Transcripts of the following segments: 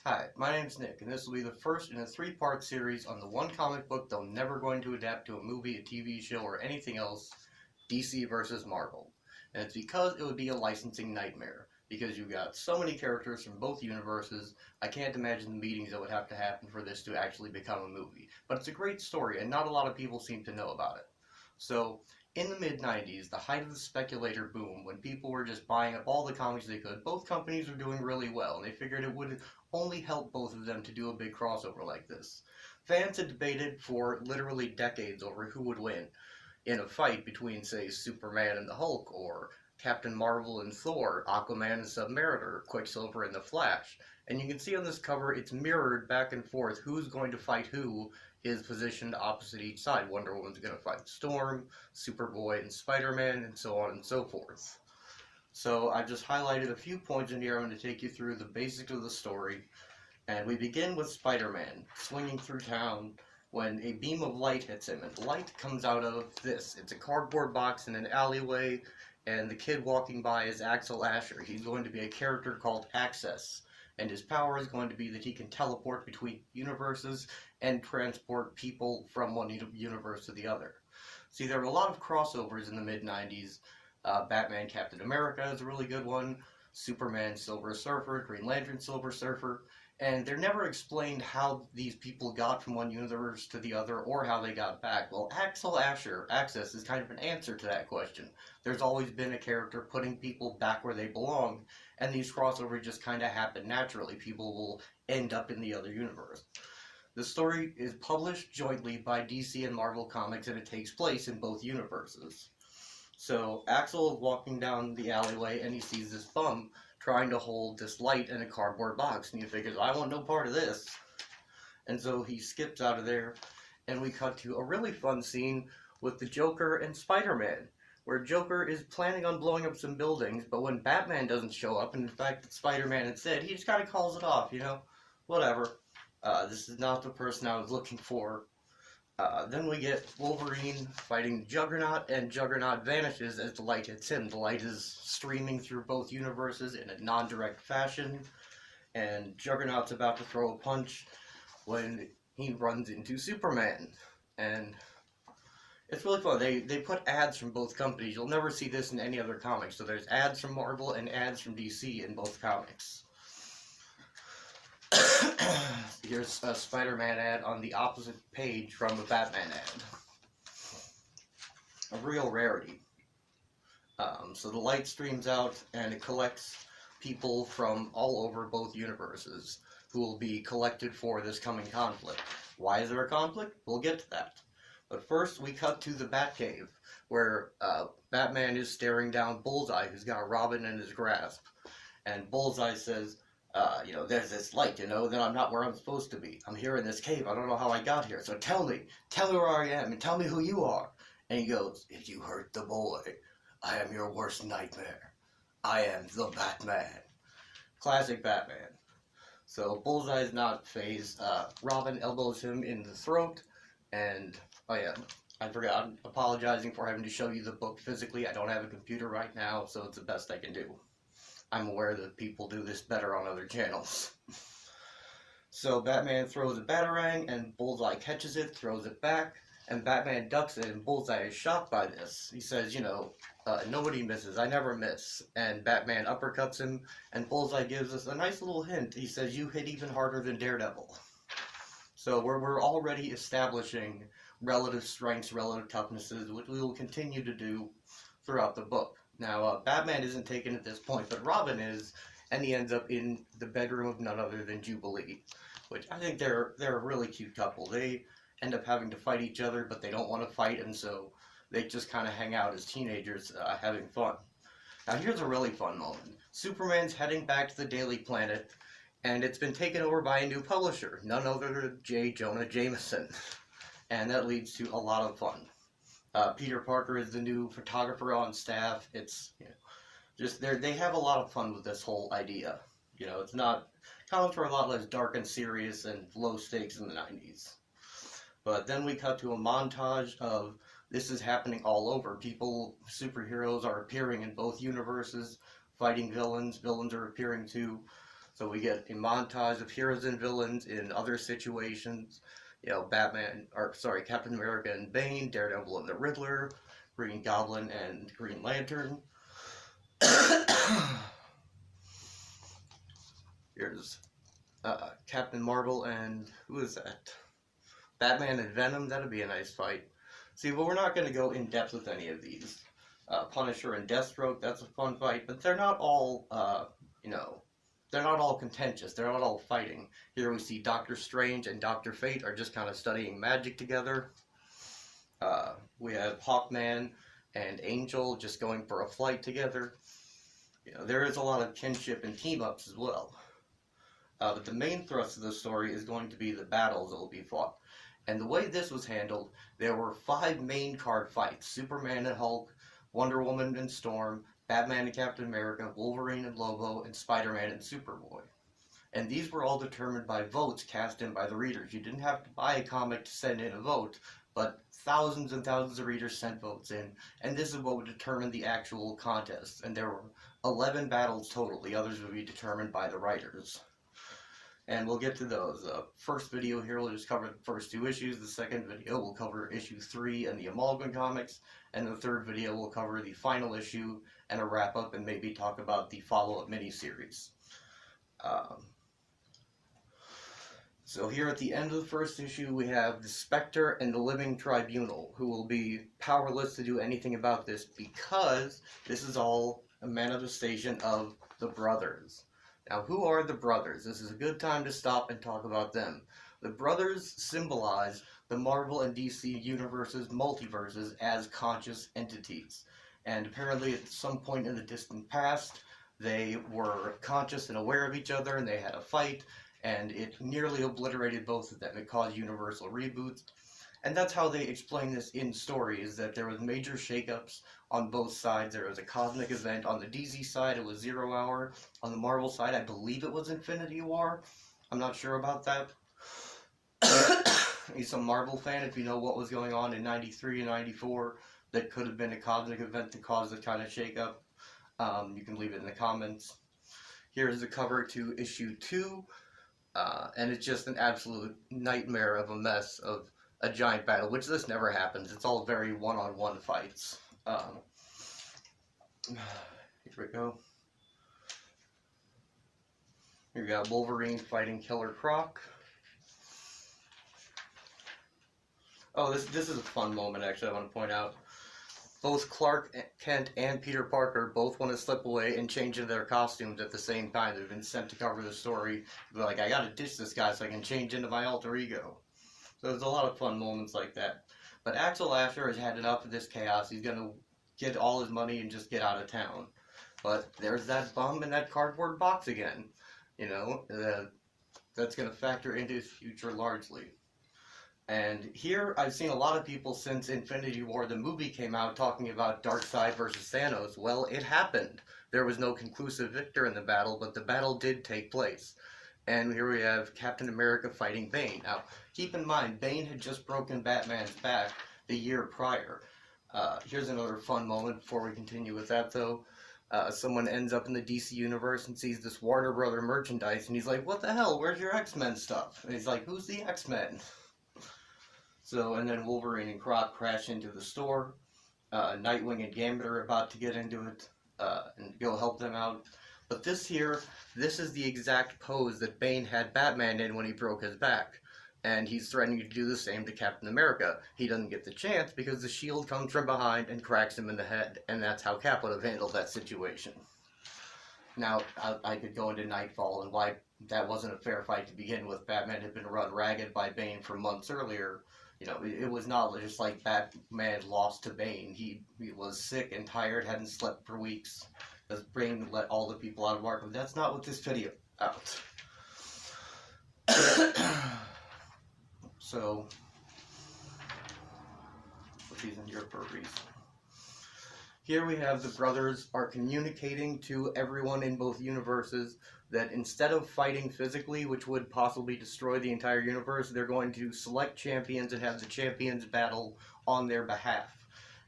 Hi, my name's Nick, and this will be the first in a three-part series on the one comic book they're never going to adapt to a movie, a TV show, or anything else, DC versus Marvel. And it's because it would be a licensing nightmare, because you've got so many characters from both universes, I can't imagine the meetings that would have to happen for this to actually become a movie. But it's a great story, and not a lot of people seem to know about it. So, in the mid-90s, the height of the speculator boom, when people were just buying up all the comics they could, both companies were doing really well, and they figured it would only help both of them to do a big crossover like this. Fans had debated for literally decades over who would win in a fight between, say, Superman and the Hulk, or Captain Marvel and Thor, Aquaman and Submariner, Quicksilver and the Flash. And you can see on this cover, it's mirrored back and forth who's going to fight who is positioned opposite each side. Wonder Woman's going to fight Storm, Superboy and Spider-Man, and so on and so forth. So I've just highlighted a few points in here. I'm going to take you through the basics of the story. And we begin with Spider-Man swinging through town when a beam of light hits him. And light comes out of this. It's a cardboard box in an alleyway, and the kid walking by is Axel Asher. He's going to be a character called Access. And his power is going to be that he can teleport between universes and transport people from one universe to the other. See, there were a lot of crossovers in the mid-90s. Batman Captain America is a really good one. Superman Silver Surfer, Green Lantern Silver Surfer. And they're never explained how these people got from one universe to the other or how they got back. Well, Axel Asher, Access, is kind of an answer to that question. There's always been a character putting people back where they belong, and these crossovers just kind of happen naturally. People will end up in the other universe. The story is published jointly by DC and Marvel Comics, and it takes place in both universes. So Axel is walking down the alleyway, and he sees this bum trying to hold this light in a cardboard box, and he figures, I want no part of this. And so he skips out of there, and we cut to a really fun scene with the Joker and Spider-Man, where Joker is planning on blowing up some buildings, but when Batman doesn't show up, and in fact Spider-Man instead, he just kind of calls it off, whatever. This is not the person I was looking for. Then we get Wolverine fighting Juggernaut, and Juggernaut vanishes as the light hits him. The light is streaming through both universes in a non-direct fashion, and Juggernaut's about to throw a punch when he runs into Superman. And it's really fun. They put ads from both companies. You'll never see this in any other comic. So there's ads from Marvel and ads from DC in both comics. Here's a Spider-Man ad on the opposite page from a Batman ad. A real rarity. So the light streams out and it collects people from all over both universes who will be collected for this coming conflict. Why is there a conflict? We'll get to that. But first we cut to the Batcave, where Batman is staring down Bullseye, who's got Robin in his grasp. And Bullseye says, there's this light, that I'm not where I'm supposed to be. I'm here in this cave. I don't know how I got here. So tell me where I am, and tell me who you are. And he goes, if you hurt the boy, I am your worst nightmare. I am the Batman. Classic Batman. So Bullseye is not fazed. Robin elbows him in the throat, and, oh yeah, I forgot. I'm apologizing for having to show you the book physically. I don't have a computer right now, so it's the best I can do. I'm aware that people do this better on other channels. So Batman throws a batarang, and Bullseye catches it, throws it back, and Batman ducks it, and Bullseye is shocked by this. He says, nobody misses, I never miss. And Batman uppercuts him, and Bullseye gives us a nice little hint. He says, you hit even harder than Daredevil. So we're already establishing relative strengths, relative toughnesses, which we will continue to do throughout the book. Now, Batman isn't taken at this point, but Robin is, and he ends up in the bedroom of none other than Jubilee, which I think they're a really cute couple. They end up having to fight each other, but they don't want to fight, and so they just kind of hang out as teenagers, having fun. Now, here's a really fun moment. Superman's heading back to the Daily Planet, and it's been taken over by a new publisher, none other than J. Jonah Jameson, and that leads to a lot of fun. Peter Parker is the new photographer on staff. It's, they have a lot of fun with this whole idea. It's not, comics were a lot less dark and serious and low stakes in the 90s. But then we cut to a montage of this is happening all over. Superheroes are appearing in both universes, fighting villains. Villains are appearing too. So we get a montage of heroes and villains in other situations. You know, Captain America and Bane, Daredevil and the Riddler, Green Goblin and Green Lantern. Here's Captain Marvel and who is that? Batman and Venom. That'd be a nice fight. See, but we're not going to go in depth with any of these. Punisher and Deathstroke. That's a fun fight, but they're not all, they're not all contentious. They're not all fighting. Here we see Doctor Strange and Dr. Fate are just kind of studying magic together. We have Hawkman and Angel just going for a flight together. You know, there is a lot of kinship and team-ups as well. But the main thrust of the story is going to be the battles that will be fought. And the way this was handled, there were 5 main card fights. Superman and Hulk, Wonder Woman and Storm, Batman and Captain America, Wolverine and Lobo, and Spider-Man and Superboy. And these were all determined by votes cast in by the readers. You didn't have to buy a comic to send in a vote, but thousands and thousands of readers sent votes in, and this is what would determine the actual contest. And there were 11 battles total. The others would be determined by the writers. And we'll get to those. The first video here will just cover the first 2 issues. The second video will cover issue 3 and the Amalgam Comics. And the third video will cover the final issue and a wrap-up and maybe talk about the follow-up miniseries. So here at the end of the first issue, we have the Spectre and the Living Tribunal, who will be powerless to do anything about this because this is all a manifestation of the brothers. Now, who are the brothers? This is a good time to stop and talk about them. The brothers symbolize the Marvel and DC universes, multiverses, as conscious entities. And apparently at some point in the distant past, they were conscious and aware of each other, and they had a fight, and it nearly obliterated both of them. It caused universal reboots. And that's how they explain this in story, is that there was major shakeups on both sides. There was a cosmic event. On the DC side, it was 0 Hour. On the Marvel side, I believe it was Infinity War. I'm not sure about that. He's a Marvel fan. If you know what was going on in 93 and 94, that could have been a cosmic event to cause the kind of shakeup. You can leave it in the comments. Here's the cover to issue 2. And it's just an absolute nightmare of a mess of a giant battle, which this never happens. It's all very one-on-one fights. Here we go. Here we got Wolverine fighting Killer Croc. Oh, this is a fun moment, actually, I want to point out. Both Clark Kent and Peter Parker both want to slip away and change into their costumes at the same time. They've been sent to cover the story. They're like, I gotta ditch this guy so I can change into my alter ego. So there's a lot of fun moments like that. But Axel Asher has had enough of this chaos. He's gonna get all his money and just get out of town. But there's that bum in that cardboard box again. You know, that's gonna factor into his future largely. And here, I've seen a lot of people since Infinity War, the movie came out, talking about Darkseid versus Thanos. Well, it happened. There was no conclusive victor in the battle, but the battle did take place. And here we have Captain America fighting Bane. Now, keep in mind, Bane had just broken Batman's back the year prior. Here's another fun moment before we continue with that, though. Someone ends up in the DC universe and sees this Warner Brother merchandise, and he's like, what the hell, where's your X-Men stuff? And he's like, who's the X-Men? So, and then Wolverine and Croc crash into the store. Nightwing and Gambit are about to get into it and go help them out. But this is the exact pose that Bane had Batman in when he broke his back. And he's threatening to do the same to Captain America. He doesn't get the chance because the shield comes from behind and cracks him in the head. And that's how Cap would have handled that situation. Now, I could go into Nightfall and why that wasn't a fair fight to begin with. Batman had been run ragged by Bane for months earlier. You know, it was not just like Batman lost to Bane. He was sick and tired, hadn't slept for weeks. As Bane let all the people out of Arkham. That's not what this video out. So, put these in here for a reason. Here we have the brothers are communicating to everyone in both universes that instead of fighting physically, which would possibly destroy the entire universe, they're going to select champions and have the champions battle on their behalf.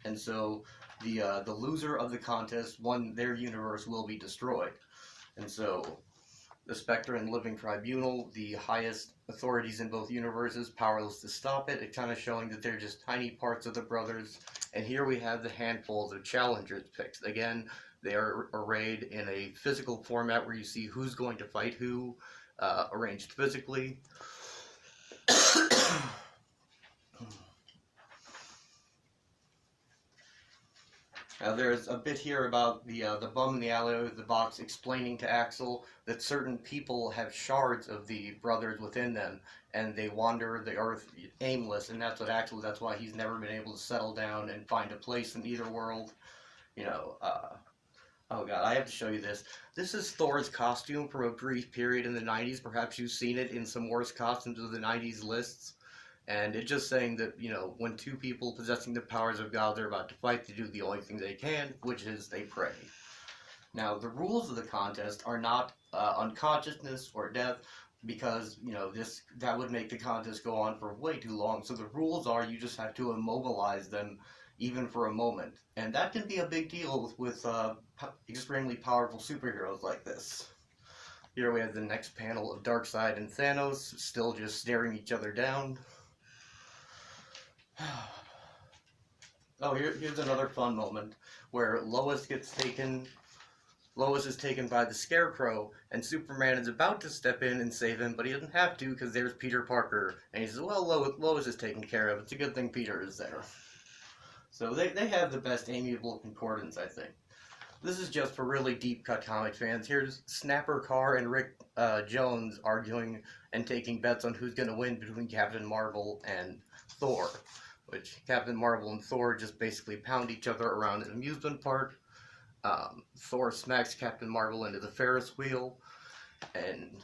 And so the loser of the contest, their universe will be destroyed. And so The Spectre and Living Tribunal, the highest authorities in both universes, powerless to stop it. It kind of showing that they're just tiny parts of the brothers. And here we have the handfuls of challengers picks. Again, they are arrayed in a physical format where you see who's going to fight who, arranged physically. Now there's a bit here about the bum in the alleyway with the box explaining to Axel that certain people have shards of the brothers within them, and they wander the earth aimless, and that's why he's never been able to settle down and find a place in either world. You know, oh god, I have to show you this. This is Thor's costume from a brief period in the 90s. Perhaps you've seen it in some worst costumes of the 90s lists. And it's just saying that, you know, when two people possessing the powers of God are about to fight, they do the only thing they can, which is they pray. Now, the rules of the contest are not unconsciousness or death, because, you know, that would make the contest go on for way too long. So the rules are you just have to immobilize them even for a moment. And that can be a big deal with extremely powerful superheroes like this. Here we have the next panel of Darkseid and Thanos still just staring each other down. Oh, here's another fun moment where Lois is taken by the Scarecrow, and Superman is about to step in and save him, but he doesn't have to because there's Peter Parker, and he says, well, Lois is taken care of. It's a good thing Peter is there. So they have the best amiable concordance, I think. This is just for really deep-cut comic fans. Here's Snapper Carr and Rick Jones arguing and taking bets on who's going to win between Captain Marvel and Thor, which Captain Marvel and Thor just basically pound each other around an amusement park. Thor smacks Captain Marvel into the Ferris wheel, and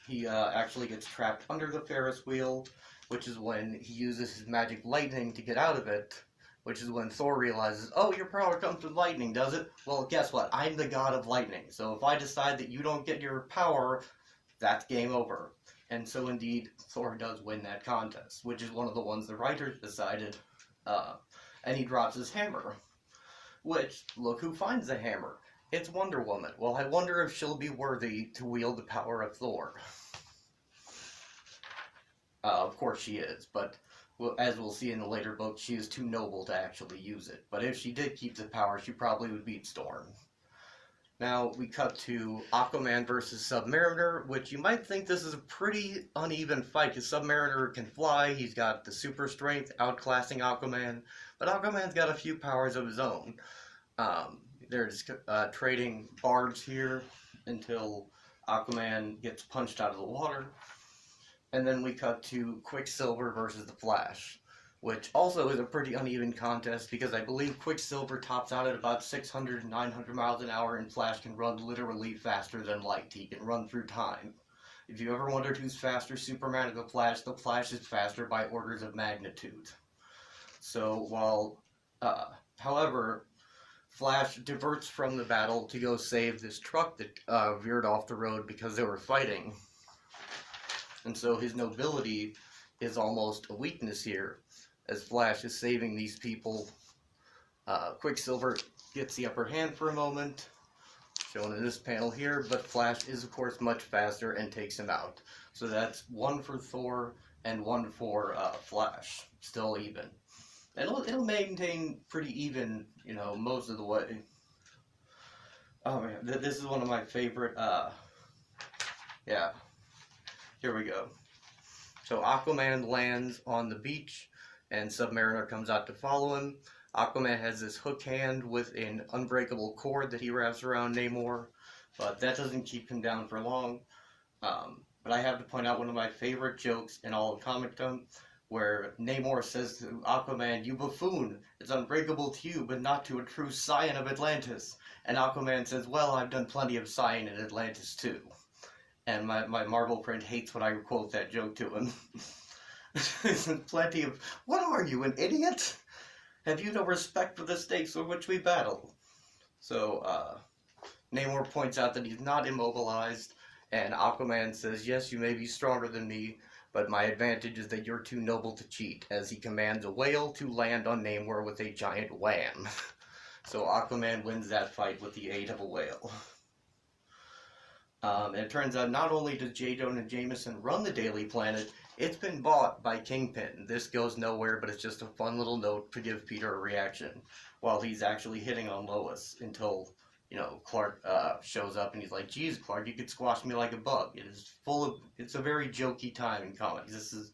he actually gets trapped under the Ferris wheel, which is when he uses his magic lightning to get out of it. Which is when Thor realizes, oh, your power comes from lightning, does it? Well, guess what? I'm the god of lightning. So if I decide that you don't get your power, that's game over. And so indeed, Thor does win that contest, which is one of the ones the writers decided. And he drops his hammer. Which, look who finds the hammer. It's Wonder Woman. Well, I wonder if she'll be worthy to wield the power of Thor. Of course she is, but... well, as we'll see in the later book, she is too noble to actually use it. But if she did keep the power, she probably would beat Storm. Now, we cut to Aquaman versus Submariner, which you might think this is a pretty uneven fight, because Submariner can fly, he's got the super strength, outclassing Aquaman, but Aquaman's got a few powers of his own. They're just trading barbs here until Aquaman gets punched out of the water. And then we cut to Quicksilver versus the Flash, which also is a pretty uneven contest because I believe Quicksilver tops out at about 600 to 900 miles an hour, and Flash can run literally faster than light. He can run through time. If you ever wondered who's faster, Superman or the Flash is faster by orders of magnitude. So while, however, Flash diverts from the battle to go save this truck that veered off the road because they were fighting. And so his nobility is almost a weakness here, as Flash is saving these people. Quicksilver gets the upper hand for a moment, shown in this panel here, but Flash is of course much faster and takes him out. So that's one for Thor and one for Flash, still even. And it'll maintain pretty even, you know, most of the way. Oh man, this is one of my favorite, yeah. Here we go. So Aquaman lands on the beach, and Submariner comes out to follow him. Aquaman has this hook hand with an unbreakable cord that he wraps around Namor, but that doesn't keep him down for long. But I have to point out one of my favorite jokes in all of comicdom, where Namor says to Aquaman, "You buffoon, it's unbreakable to you, but not to a true scion of Atlantis." And Aquaman says, "Well, I've done plenty of scion in Atlantis too." And my Marvel friend hates when I quote that joke to him. Plenty of, what are you, an idiot? Have you no respect for the stakes for which we battle? So, Namor points out that he's not immobilized, and Aquaman says, "Yes, you may be stronger than me, but my advantage is that you're too noble to cheat," as he commands a whale to land on Namor with a giant wham. So Aquaman wins that fight with the aid of a whale. And it turns out not only does J. Jonah Jameson run the Daily Planet, it's been bought by Kingpin. This goes nowhere, but it's just a fun little note to give Peter a reaction while he's actually hitting on Lois until, Clark shows up and he's like, "Geez, Clark, you could squash me like a bug." It's a very jokey time in comics. This is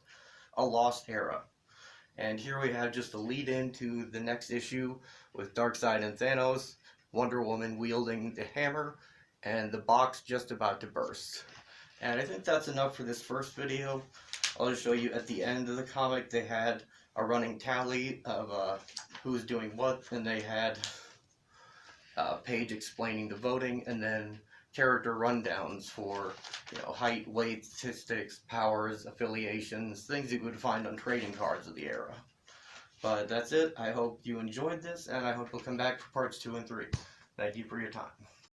a lost era. And here we have just a lead into the next issue with Darkseid and Thanos, Wonder Woman wielding the hammer, and the box just about to burst. And I think that's enough for this first video. I'll just show you at the end of the comic they had a running tally of who's doing what, and they had a page explaining the voting, and then character rundowns for height, weight, statistics, powers, affiliations, things you would find on trading cards of the era. But that's it. I hope you enjoyed this, and I hope you'll come back for parts 2 and 3. Thank you for your time.